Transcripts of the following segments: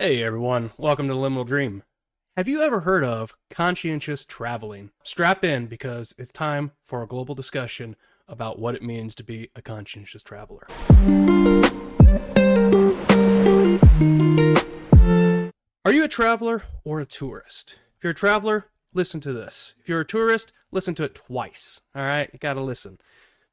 Hey everyone, welcome to Liminal Dream. Have you ever heard of conscientious traveling? Strap in because it's time for a global discussion about what it means to be a conscientious traveler. Are you a traveler or a tourist? If you're a traveler, listen to this. If you're a tourist, listen to it twice. All right, you gotta listen.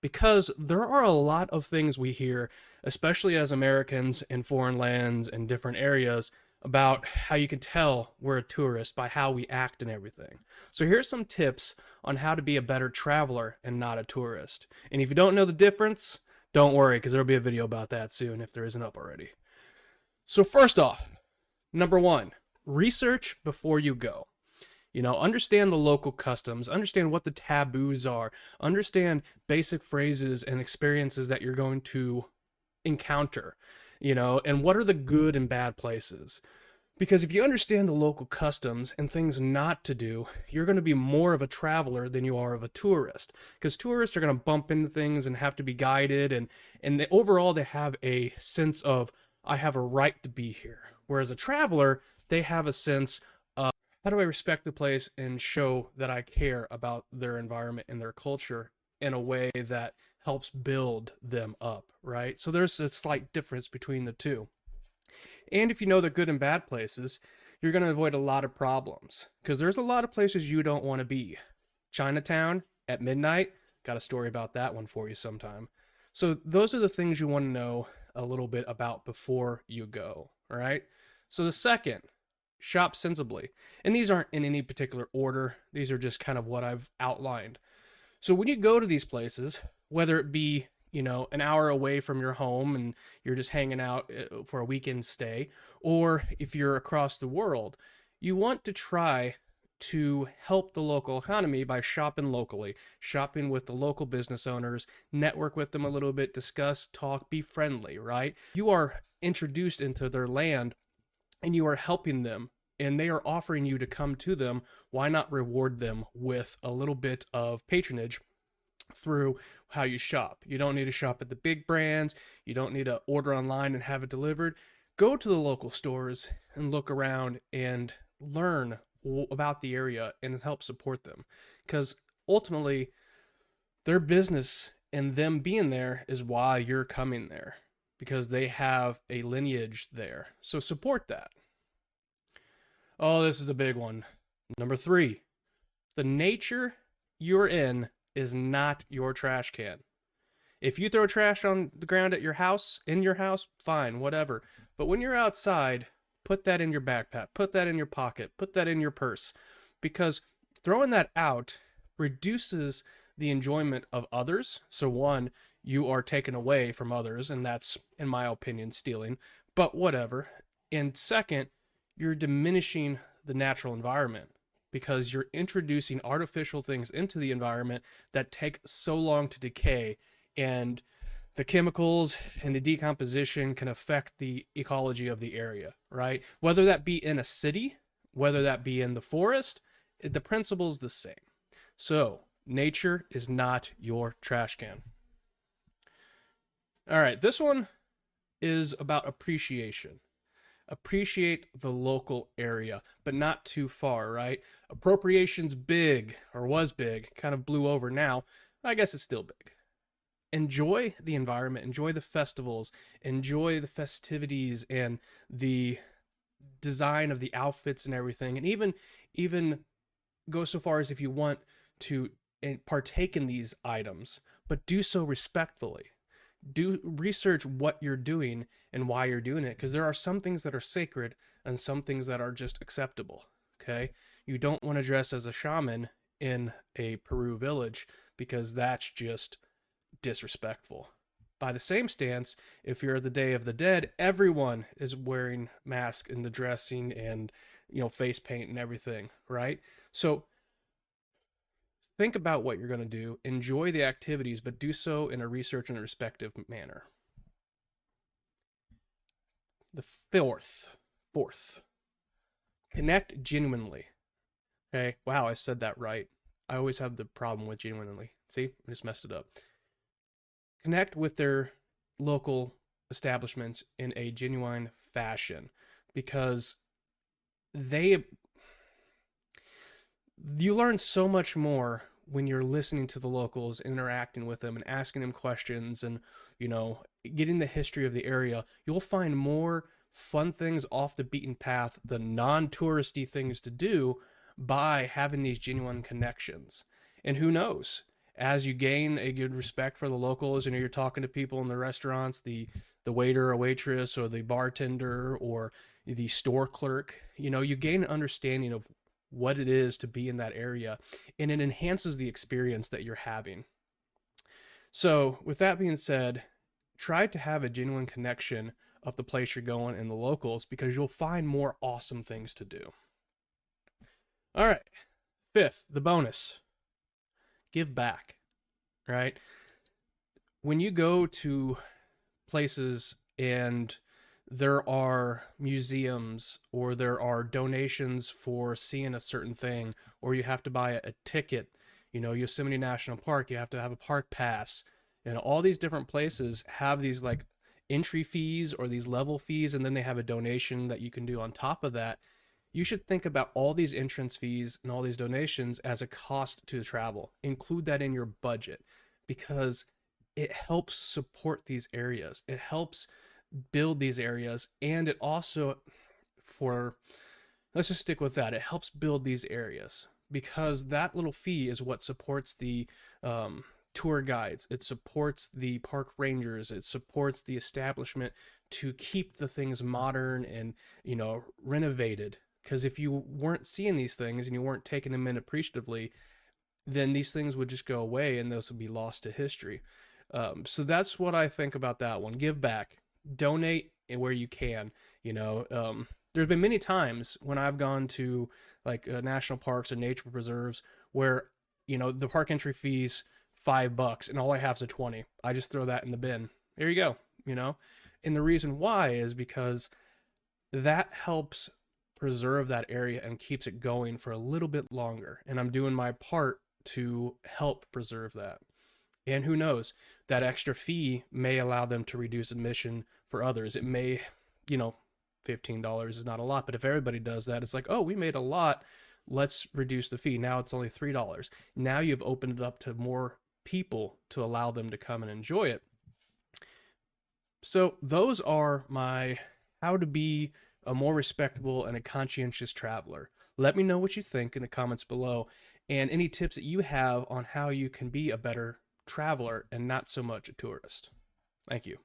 Because there are a lot of things we hear, especially as Americans in foreign lands and different areas, about how you can tell we're a tourist by how we act and everything. So here's some tips on how to be a better traveler and not a tourist. And if you don't know the difference, don't worry, because there'll be a video about that soon if there isn't up already. So first off, number one, research before you go. Understand the local customs, understand what the taboos are, understand basic phrases and experiences that you're going to encounter, and what are the good and bad places. Because if you understand the local customs and things not to do, you're going to be more of a traveler than you are of a tourist. Because tourists are going to bump into things and have to be guided, and overall they have a sense of, I have a right to be here. Whereas a traveler, they have a sense of, how do I respect the place and show that I care about their environment and their culture in a way that helps build them up, right? So there's a slight difference between the two. And if you know the good and bad places, you're going to avoid a lot of problems because there's a lot of places you don't want to be. Chinatown at midnight, got a story about that one for you sometime. So those are the things you want to know a little bit about before you go, all right? So the second, shop sensibly. And these aren't in any particular order. These are just kind of what I've outlined. So when you go to these places, whether it be, an hour away from your home and you're just hanging out for a weekend stay, or if you're across the world, you want to try to help the local economy by shopping locally, shopping with the local business owners, network with them a little bit, discuss, talk, be friendly, right? You are introduced into their land and you are helping them and they are offering you to come to them. Why not reward them with a little bit of patronage through how you shop? You don't need to shop at the big brands. You don't need to order online and have it delivered. Go to the local stores and look around and learn about the area and help support them. Because ultimately, their business and them being there is why you're coming there, because they have a lineage there. So support that. Oh, this is a big one. Number three, the nature you're in is not your trash can. If you throw trash on the ground at your house, in your house, fine, whatever. But when you're outside, put that in your backpack, put that in your pocket, put that in your purse, because throwing that out reduces the enjoyment of others. So one, you are taken away from others, and that's, in my opinion, stealing, but whatever. And second, you're diminishing the natural environment because you're introducing artificial things into the environment that take so long to decay, and the chemicals and the decomposition can affect the ecology of the area, right? Whether that be in a city, whether that be in the forest, the principle is the same. So nature is not your trash can. All right, this one is about appreciation. Appreciate the local area, but not too far, right? Appropriation's big, or was big, kind of blew over now. I guess it's still big. Enjoy the environment, enjoy the festivals, enjoy the festivities and the design of the outfits and everything, and even go so far as if you want to partake in these items, but do so respectfully. Do research what you're doing and why you're doing it, because there are some things that are sacred and some things that are just acceptable. Okay, you don't want to dress as a shaman in a Peru village because that's just disrespectful. By the same stance, if you're the Day of the Dead, everyone is wearing masks and the dressing and face paint and everything, right? So think about what you're going to do, enjoy the activities, but do so in a research and a respective manner. The fourth, connect genuinely. Okay, wow, I said that right. I always have the problem with genuinely. See, I just messed it up. Connect with their local establishments in a genuine fashion, because they you learn so much more when you're listening to the locals, interacting with them, and asking them questions, and you know, getting the history of the area. You'll find more fun things off the beaten path, the non-touristy things to do by having these genuine connections. And who knows? As you gain a good respect for the locals, you know, you're talking to people in the restaurants, the waiter or waitress or the bartender or the store clerk, you know, you gain an understanding of what it is to be in that area, and it enhances the experience that you're having. So, with that being said, try to have a genuine connection of the place you're going and the locals because you'll find more awesome things to do. All right, fifth, the bonus, give back, right? When you go to places and there are museums or there are donations for seeing a certain thing, or you have to buy a ticket, you know, Yosemite National Park, you have to have a park pass. And all these different places have these like entry fees or these level fees, and then they have a donation that you can do on top of that. You should think about all these entrance fees and all these donations as a cost to travel. Include that in your budget because it helps support these areas. It helps build these areas, and it also, for let's just stick with that, it helps build these areas because that little fee is what supports the tour guides, it supports the park rangers, it supports the establishment to keep the things modern and, you know, renovated. Because if you weren't seeing these things and you weren't taking them in appreciatively, then these things would just go away and those would be lost to history. So that's what I think about that one. Give back, donate where you can. You know, there's been many times when I've gone to like national parks or nature preserves where, you know, the park entry fees $5 and all I have is a 20. I just throw that in the bin. There you go. You know, and the reason why is because that helps preserve that area and keeps it going for a little bit longer. And I'm doing my part to help preserve that. And who knows, that extra fee may allow them to reduce admission for others. It may, you know, $15 is not a lot, but if everybody does that, it's like, oh, we made a lot. Let's reduce the fee. Now it's only $3. Now you've opened it up to more people to allow them to come and enjoy it. So those are my how to be a more respectable and a conscientious traveler. Let me know what you think in the comments below and any tips that you have on how you can be a better traveler and not so much a tourist. Thank you.